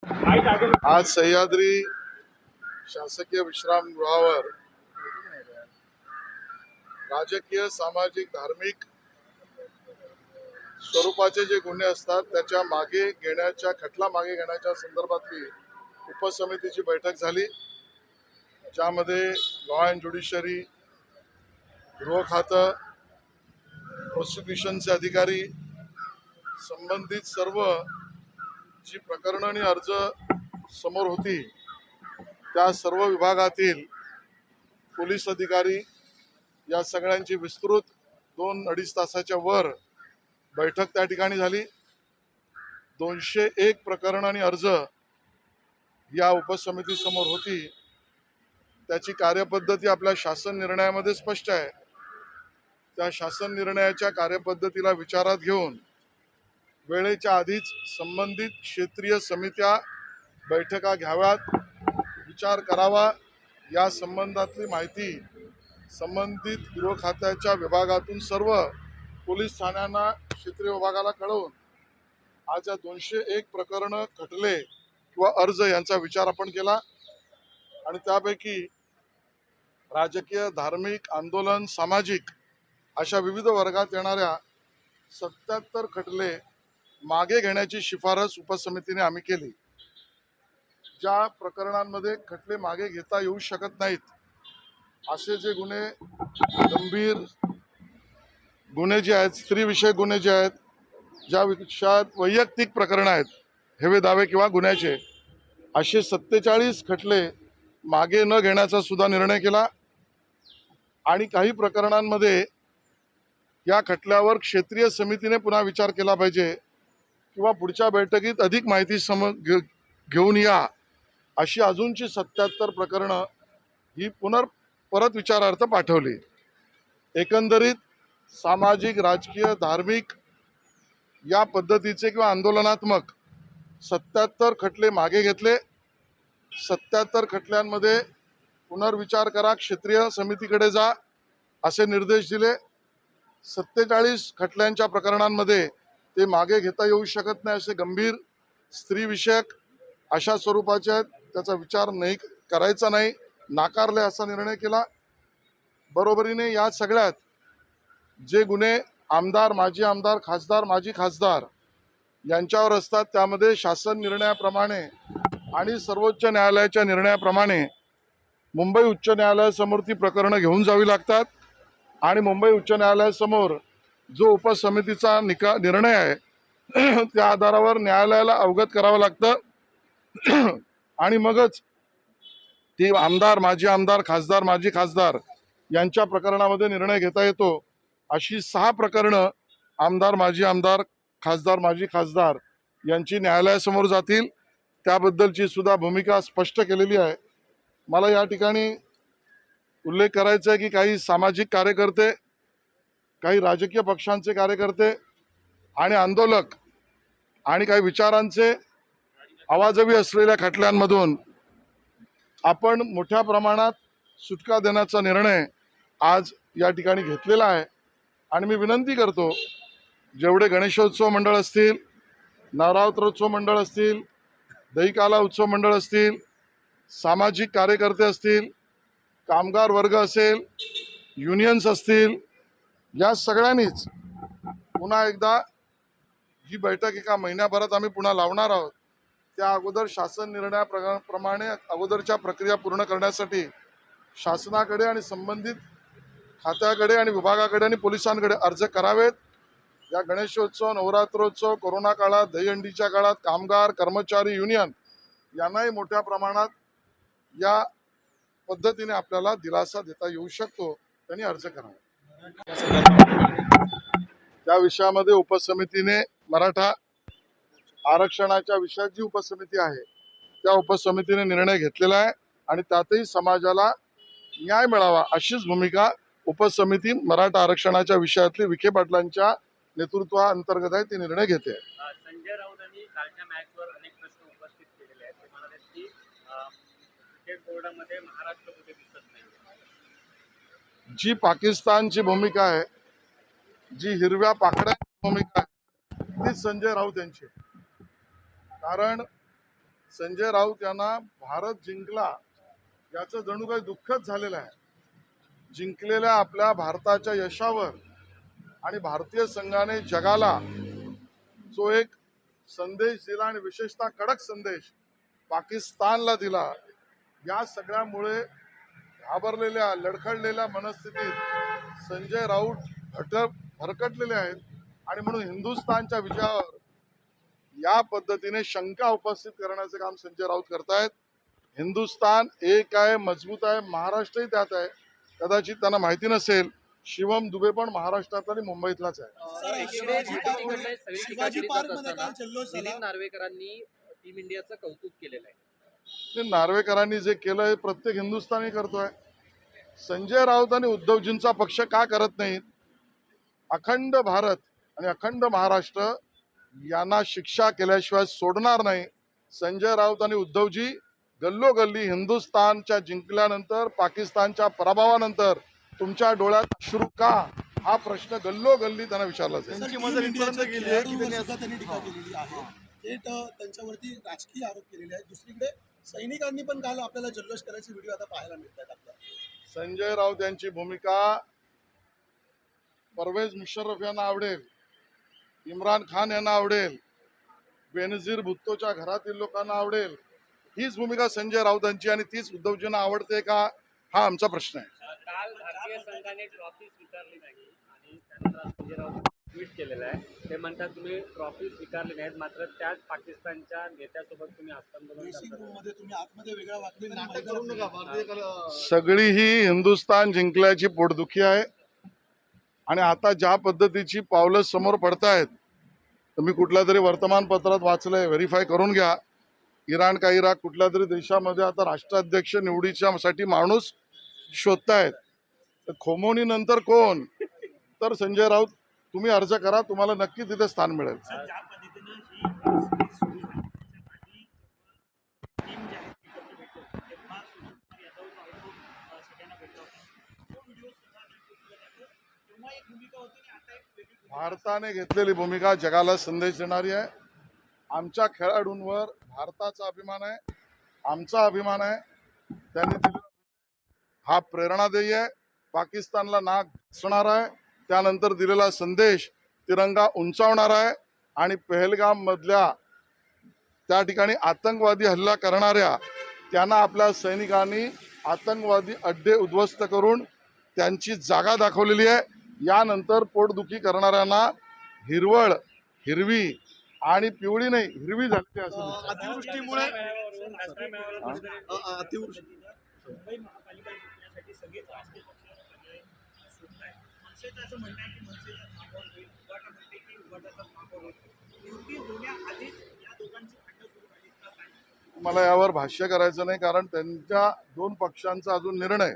आज सह्याद्री शासकीय विश्रामगृहावर राजकीय, सामाजिक, धार्मिक स्वरूपाचे जे गुन्हे असतात त्याच्या मागे घेण्याच्या खटला मागे घेण्याच्या संदर्भातली उपसमितीची बैठक झाली, ज्यामध्ये लॉ अँड ज्युडिशरी, गृह खातं, प्रोसिक्युशनचे अधिकारी, संबंधित सर्व जी प्रकरणं आणि अर्ज समोर होती त्या सर्व विभागातील पोलीस अधिकारी या सगळ्यांची विस्तृत 2-2.5 तासाच्या वर बैठक त्या ठिकाणी झाली। 201 प्रकरण आणि अर्ज या उपसमितीसमोर होती। त्याची कार्यपद्धती आपल्या शासन निर्णयामध्ये स्पष्ट आहे। त्या शासन निर्णयाच्या कार्यपद्धतीला विचारात घेऊन वेळेच्या आधीच संबंधित क्षेत्रीय समित्या बैठका घ्याव्यात, विचार करावा, या संबंधातली माहिती संबंधित गृह खात्याच्या विभागातून सर्व पोलीस ठाण्यांना, क्षेत्रीय विभागाला कळवून आज या 201 प्रकरणं, खटले किंवा अर्ज यांचा विचार आपण केला आणि त्यापैकी राजकीय, धार्मिक, आंदोलन, सामाजिक अशा विविध वर्गात येणाऱ्या 77 खटले मागे घेण्याची शिफारस उपसमितीने आम्ही केली। ज्या प्रकरणांमध्ये खटले मागे घेता येऊ शकत नाहीत असे जे गुन्हे, गंभीर गुन्हे जे आहेत, स्त्रीविषयक गुन्हे जे आहेत, ज्या विषयात वैयक्तिक प्रकरण आहेत, हेवे दावे किंवा गुन्ह्याचे, असे 47 खटले मागे न घेण्याचा सुद्धा निर्णय केला आणि काही प्रकरणांमध्ये या खटल्यावर क्षेत्रीय समितीने पुन्हा विचार केला पाहिजे किंवा पुढच्या बैठकीत अधिक माहिती घेऊन या, अशी अजूनची 77 प्रकरणं ही परत विचारार्थ पाठवली। एकंदरीत सामाजिक, राजकीय, धार्मिक या पद्धतीचे किंवा आंदोलनात्मक 77 खटले मागे घेतले। 77 खटल्यांमध्ये पुनर्विचार करा, क्षेत्रीय समितीकडे जा असे निर्देश दिले। 47 खटल्यांच्या प्रकरणांमध्ये ते मागे घेता येऊ शकत नाही असे गंभीर स्त्रीविषयक अशा स्वरूपाचे आहेत, त्याचा विचार नाही करायचा नाही, नाकारले असा निर्णय केला। बरोबरीने या सगळ्यात जे गुन्हे आमदार, माजी आमदार, खासदार, माजी खासदार यांच्यावर असतात त्यामध्ये शासन निर्णयाप्रमाणे आणि सर्वोच्च न्यायालयाच्या निर्णयाप्रमाणे मुंबई उच्च न्यायालयासमोर ती प्रकरणं घेऊन जावी लागतात आणि मुंबई उच्च न्यायालयासमोर जो उपसमितीचा निर्णय आहे त्या आधारावर न्यायालयाला अवगत करावं लागतं आणि मगच ती आमदार, माजी आमदार, खासदार, माजी खासदार यांच्या प्रकरणामध्ये निर्णय घेता येतो। अशी 6 प्रकरणं आमदार, माजी आमदार, खासदार, माजी खासदार यांची न्यायालयासमोर जातील, त्याबद्दलची सुद्धा भूमिका स्पष्ट केलेली आहे। मला या ठिकाणी उल्लेख करायचा आहे की काही सामाजिक कार्यकर्ते, काही राजकीय पक्षांचे कार्यकर्ते आणि आंदोलक आणि काही विचारांचे आवाजवी असलेल्या खटल्यांमधून आपण मोठ्या प्रमाणात सुटका देण्याचा निर्णय आज या ठिकाणी घेतलेला आहे आणि मी विनंती करतो, जेवढे गणेशोत्सव मंडळ असतील, नवरात्रोत्सव मंडळ असतील, दहीकाला उत्सव मंडळ असतील, सामाजिक कार्यकर्ते असतील, कामगार वर्ग असेल, युनियन्स असतील, या सगळ्यांनीच पुन्हा एकदा ही बैठक एका महिन्याभरात आम्ही पुन्हा लावणार आहोत। त्या अगोदर शासन निर्णयाप्रमाणे अगोदरच्या प्रक्रिया पूर्ण करण्यासाठी शासनाकडे आणि संबंधित खात्याकडे आणि विभागाकडे आणि पोलिसांकडे अर्ज करावेत। या गणेशोत्सव, नवरात्रोत्सव, कोरोना काळात, दहीहंडीच्या काळात कामगार, कर्मचारी, युनियन यांनाही मोठ्या प्रमाणात या पद्धतीने आपल्याला दिलासा देता येऊ शकतो, त्यांनी अर्ज करावा। त्या विषयामध्ये उपसमितीने मराठा आरक्षणाच्या विषयात जी उपसमिती आहे त्या उपसमितीने निर्णय घेतलेला आहे आणि त्यातही समाजाला न्याय मिळावा अशीच भूमिका उपसमिती मराठा आरक्षणाच्या विषयातली विखे पाटलांच्या नेतृत्वाअंतर्गत आहे, ती निर्णय घेते। संजय राऊतांनी कालच्या मॅचवर अनेक प्रश्न उपस्थित केलेले आहेत। ते म्हणाले की क्रिकेट बोर्डामध्ये महाराष्ट्र कुठे दिसत नाही। जी पाकिस्तानची भूमिका आहे, जी हिरव्या पाकड्यांची भूमिका आहे, तीच संजय राऊत यांची। कारण संजय राऊत यांना भारत जिंकला याचं जणू काही दुःखच झालेलं आहे. जिंकलेल्या आपल्या भारताच्या यशावर आणि भारतीय संघाने जगाला जो एक संदेश दिला आणि विशेषतः कडक संदेश पाकिस्तानला दिला, या सगळ्यामुळे घाबरलेल्या लडखडलेल्या मनस्थितीत संजय राऊत भरकटलेले आहेत आणि म्हणून हिंदुस्थानच्या विजयावर या पद्धतीने शंका उपस्थित करण्याचे काम संजय राऊत करतायत. हिंदुस्थान एक आहे, मजबूत आहे, महाराष्ट्रही त्यात आहे. कदाचित त्यांना माहिती नसेल, शिवम दुबे पण महाराष्ट्रात आणि मुंबईतलाच आहे. शिवाजी पार्क मध्ये काल जल्लोष झाला. दिलीप नार्वेकरांनी टीम इंडियाचं कौतुक केलेलं आहे. ते नार्वेकरांनी जे केलं हे प्रत्येक हिंदुस्थानी करतोय. संजय राऊत आणि उद्धवजींचा पक्ष का करत नाहीत? अखंड भारत आणि अखंड महाराष्ट्र यांना शिक्षा केल्याशिवाय सोडणार नाही. संजय राऊत आणि उद्धवजी गल्लोगल्ली हिंदुस्थानच्या जिंकल्यानंतर, पाकिस्तानच्या पराभवानंतर तुमच्या डोळ्यात अश्रू का, हा प्रश्न गल्लोगल्ली त्यांना विचारला जाईल. त्यांची मदत इथपर्यंत गेली आहे की त्यांनी टीका केलेली आहे. थेट त्यांच्यावरती राजकीय आरोप केलेले आहेत. दुसरीकडे सैनिकांनी पण काल आपल्याला जल्लोष करायचे व्हिडिओ आता पाहायला मिळतात आपल्याला. संजय राऊत यांची भूमिका परवेज मुशर्रफ यांना आवडेल, इम्रान खान यांना आवडेल, बेनझीर भुत्तोच्या घरातील लोकांना आवडेल. हीच भूमिका संजय राऊतांची आणि तीच उद्धवजींना आवडते का, हा आमचा प्रश्न आहे. काल भारतीय संघाने ट्रॉफी स्वीकारली नाही आणि त्यानंतर संजय राऊत ट्विट केलेलं आहे. ते म्हणतात तुम्ही ट्रॉफी स्वीकारली नाहीत, मात्र त्याच पाकिस्तानच्या नेत्यासोबत तुम्ही हस्तांदोलन ड्रेसिंग करता. रूम मध्ये तुम्ही आतमध्ये वेगळा वागले, नाटक करू नका. सगळी ही हिंदुस्थान जिंकल्याची पोटदुखी आहे आणि आता ज्या पद्धतीची पावलं समोर पडतायत, तुम्ही कुठल्या तरी वर्तमानपत्रात वाचलंय, व्हेरीफाय करून घ्या. इराण का इराक कुठल्या तरी देशामध्ये आता राष्ट्राध्यक्ष निवडीच्या साठी माणूस शोधतायत. तर खोमोनी नंतर कोण? तर संजय राऊत. तुम्ही अर्ज करा, तुम्हाला नक्की तिथे स्थान मिळेल. ज्या पद्धतीनं ही सीरीज सुरू झाली त्याच्या आधी टीम जी आहे एकत्र भेटलो तेव्हा सुनील यादव सगळ्यांना भेटला होता. तो व्हिडिओ सुद्धा तेव्हा एक भूमिका होती आणि आता एक वेगळी भूमिका. भारताने घेतलेली भूमिका जगाला संदेश देणारी आहे. आमच्या खेळाडूंवर भारताचा अभिमान आहे, आमचा अभिमान आहे. त्यांनी दिलेला हा प्रेरणादायी आहे. पाकिस्तानला नाक घासणार आहे. त्यानंतर दिलेला संदेश तिरंगा उंचावणार आहे आणि पहलगाम मधल्या त्या ठिकाणी आतंकवादी हल्ला करणाऱ्या त्यांना आपल्या सैनिकांनी आतंकवादी अड्डे उद्ध्वस्त करून त्यांची जागा दाखवलेली आहे. यानंतर पोटदुखी करणाऱ्यांना हिरवी आणि पिवळी नाही, हिरवी झालेली असं अतिवृष्टीमुळे मुंबई महापालिका जिंकण्यासाठी सगळेच राजकीय पक्ष सुटत आहेत. मनसेचं असं म्हणणं आहे की मनसेचा महापौर होईल, उबाटा म्हणते की उबाटाचा महापौर होईल. युती होण्याआधीच या दोघांची भांडणं सुरू झाली का काय? मला यावर भाष्य करायचं नाही, कारण त्यांच्या दोन पक्षांचा अजून निर्णय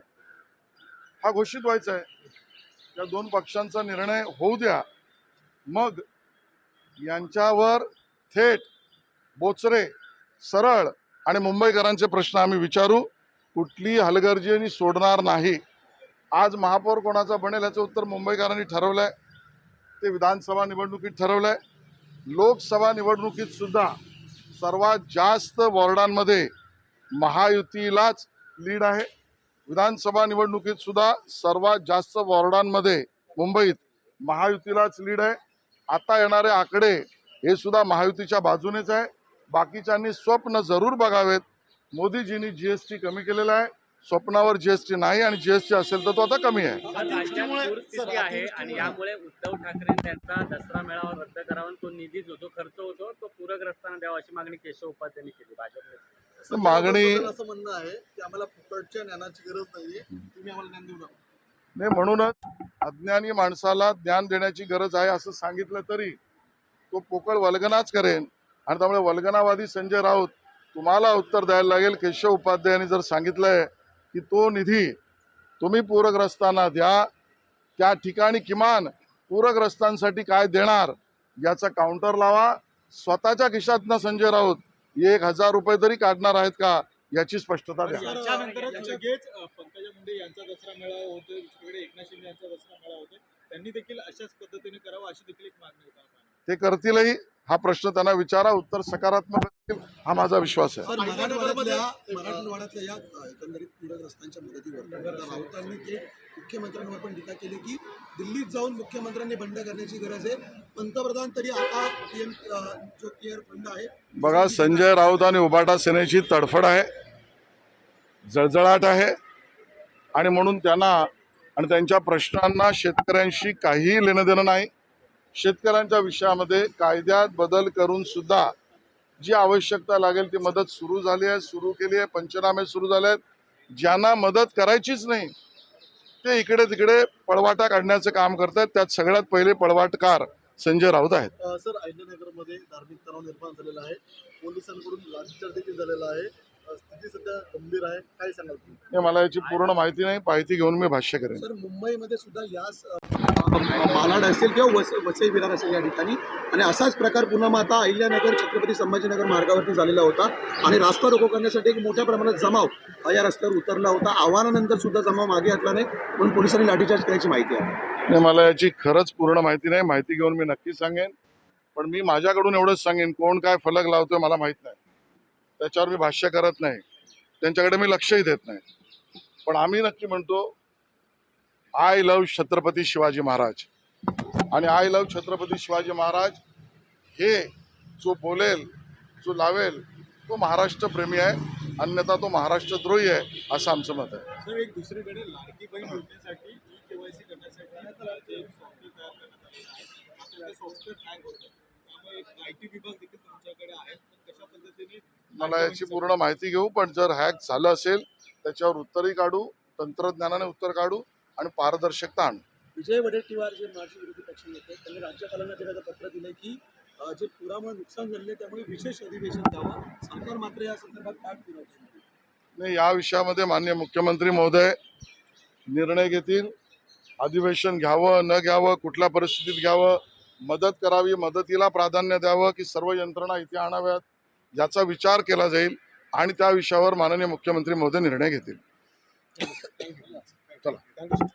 हा घोषित व्हायचा आहे. त्या दोन पक्षांचा निर्णय होऊ द्या, मग यांच्यावर थेट बोचरे सरळ आणि मुंबईकरांचे प्रश्न आम्ही विचारू. कुठली हलगर्जी सोडणार नाही. आज महापौर कोणाचा बनेल याचं उत्तर मुंबईकरांनी ठरवलंय. ते विधानसभा निवडणुकीत ठरवलंय. लोकसभा निवडणुकीत सुद्धा सर्वात जास्त वॉर्डांमध्ये महायुतीलाच लीड आहे. विधानसभा निवडणुकीत सुद्धा सर्वात जास्त वॉर्डांमध्ये मुंबईत महायुतीलाच लीड आहे. आता येणारे आकडे हे सुद्धा महायुतीच्या बाजूनेच आहे. बाकीच्यांनी स्वप्न जरूर बघावेत. मोदीजींनी जीएसटी कमी केलेला आहे, स्वप्नावर जीएसटी नाही, आणि जीएसटी असेल तर तो आता कमी आहे. राज्यात पूरस्थिती आहे आणि यामुळे उद्धव ठाकरे त्यांचा दसरा मेळावा रद्द करावा आणि तो निधी जो खर्च होतो तो पूरग्रस्तांना द्यावा अशी मागणी केशव उपाध्यायांनी केली. भाजपने मागणी असं म्हणणं आहे की आम्हाला फुकटच्या ज्ञानाची गरज नाहीये, तुम्ही आम्हाला ज्ञान देऊ नका. नाही, म्हणूनच अज्ञानी माणसाला ज्ञान देण्याची गरज आहे असं सांगितलं तरी तो पोकळ वल्गनाच करेन. आणि त्यामुळे वल्गनावादी संजय राऊत तुम्हाला उत्तर द्यायला लागेल. केशव उपाध्यायांनी जर सांगितलंय की तो निधी तुम्ही पूरग्रस्तांना द्या, त्या ठिकाणी किमान पूरग्रस्तांसाठी काय देणार याचा काउंटर लावा. स्वतःच्या खिशातनं संजय राऊत 1,000 रुपये तरी काढणार आहेत का याची स्पष्टता द्या. याच्यानंतरच लगेच पंकजा मुंडे यांचा दसरा मेळावा होतोय, दुसरीकडे एकनाथ शिंदे यांचा दसरा मेळावा होतोय. त्यांनी देखील अशाच पद्धतीने करावं अशी देखील एक मागणी होता. ते करतीलही. हा प्रश्न त्यांना विचारा, उत्तर सकारात्मक असेल हा माझा विश्वास आहे. सर, मराठवाड्यातल्या या एकंदरीत पूरग्रस्तांच्या मदतीवर राऊतांनी ते मुख्यमंत्र्यांवर पण टीका केली की दिल्लीत जाऊन मुख्यमंत्र्यांनी बंड करण्याची गरज आहे. पंतप्रधान तरी आता पीएम जो केअर फंड आहे. बघा, संजय राऊत आणि उबाटा सेनेची तडफड आहे, जळजळाट आहे, आणि म्हणून त्यांना आणि त्यांच्या प्रश्नांना शेतकऱ्यांशी काहीही लेणं देणं नाही. शेतकऱ्यांच्या विषयामध्ये कायद्यात बदल करून सुद्धा जी आवश्यकता लागेल ती मदत सुरू झाली आहे, सुरू केली आहे. पंचनामे सुरू झाले आहेत. ज्यांना मदत करायचीच नाही ते इकडे तिकडे पळवाटा काढण्याचं काम करतात. त्यात सगळ्यात पहिले पळवाटकार संजय राऊत आहेत. सर, अहिल्यानगरमध्ये धार्मिक तणाव निर्माण झालेला आहे. पोलिसांकडून लाठीचार्ज देखील झालेला आहे. स्थिती सध्या गंभीर आहे. काय सांगाल तुम्ही? हे मला याची पूर्ण माहिती नाही. माहिती घेऊन मी भाष्य करेन. सर, मुंबईमध्ये सुद्धा याच मालाड असेल किंवा वसई विरार असेल या ठिकाणी आणि असाच प्रकार पुन्हा मग आता अहिल्यानगर छत्रपती संभाजीनगर मार्गावरती झालेला होता आणि रास्ता रोको करण्यासाठी एक मोठ्या प्रमाणात जमाव या रस्त्यावर उतरला होता. आव्हानानंतर सुद्धा जमाव मागे हटला नाही म्हणून पोलिसांनी लाठीचार्ज केल्याची माहिती आहे. नाही, मला याची खरंच पूर्ण माहिती नाही. माहिती घेऊन मी नक्की सांगेन. पण मी माझ्याकडून एवढंच सांगेन, कोण काय फलक लावतोय मला माहित नाही, त्याच्यावर मी भाष्य करत नाही, त्यांच्याकडे मी लक्षही देत नाही. पण आम्ही नक्की म्हणतो आय लव्ह छत्रपती शिवाजी महाराज. आणि आय लव्ह छत्रपती शिवाजी महाराज हे जो बोलेल, जो लावेल तो महाराष्ट्रप्रेमी आहे, अन्यथा तो महाराष्ट्रद्रोही आहे, असं आमचं मत आहे. सर, एक दुसरीकडे लाडकी बहीण योजनेसाठी KYC करण्यासाठी एक सॉफ्टवेअर तयार करण्यात आलेलं आहे. आता ते सॉफ्टवेअर हँग होतं, त्यामुळे एक IT विभाग देखील तुमच्याकडे आहे. पण कशा पद्धतीने मला याची पूर्ण माहिती घेऊ, पण जर हॅक झालं असेल त्याच्यावर उत्तरही काढू, तंत्रज्ञानाने उत्तर काढू आणि पारदर्शकता आणू. विजय वडेट्टीवार जे माजी विरोधी पक्षनेते त्यांनी राज्यपालांना एखादं पत्र दिलं की जे पुरामुळे नुकसान झाले त्यामुळे विशेष अधिवेशन द्यावं. सरकार मात्र या संदर्भात पाठपुरावा केला. नाही, या विषयामध्ये माननीय मुख्यमंत्री महोदय निर्णय घेतील. अधिवेशन घ्यावं न घ्यावं, कुठल्या परिस्थितीत घ्यावं, मदत करावी, मदतीला प्राधान्य द्यावं की सर्व यंत्रणा इथे आणाव्यात, याचा विचार केला जाईल आणि त्या विषयावर माननीय मुख्यमंत्री महोदय निर्णय घेतील. चला.